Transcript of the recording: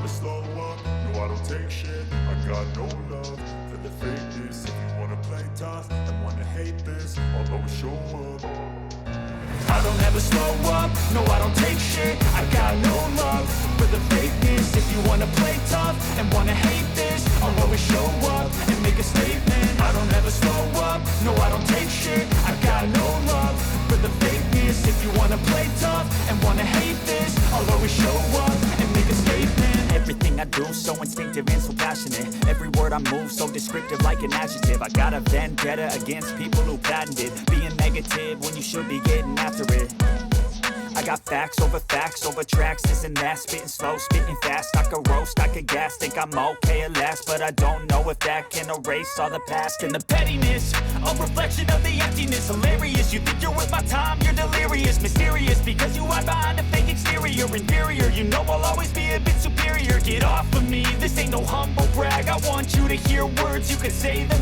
slow up, no I don't take shit. I got no love for the fakeness. If you wanna play tough and wanna hate this, I'll always show up. I don't ever slow up, no I don't take shit. I got no love for the fakeness. If you wanna play tough and wanna hate this, I'll always show up and make a statement. I don't ever slow up, no I don't take shit. I got no love for the fakeness. If you wanna play tough and wanna hate this, I'll always show up and make a statement. Everything I do so instinctive and so passionate. Every word I move so descriptive like an adjective. I got a vendetta against people who patented being negative when you should be getting after it. I got facts over tracks, this and that. Spitting slow, spitting fast. I could roast, I could gas. Think I'm okay at last, but I don't know if that can erase all the past. And the pettiness, a reflection of the emptiness. Hilarious, you think you're worth my time, you're delirious. Mysterious, because you hide behind a fake exterior. Inferior, you know I'll always be a bit superior. Get off of me, this ain't no humble brag. I want you to hear words, you can say them